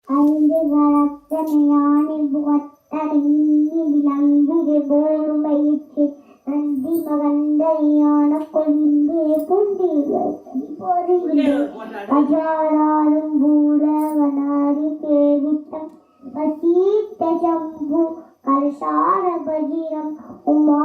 ஐந்து கரத்தனையானி புகத்தனையின்னி விளங்குக போலுமையிற்று நந்தி மகந்தனையான கொலிந்தே புண்டிகை பொறியிலே கஜாராலும் பூரவனாரி சேவித்தம் வசீத்த ஜம்பு கலசார பஜிரம் உமா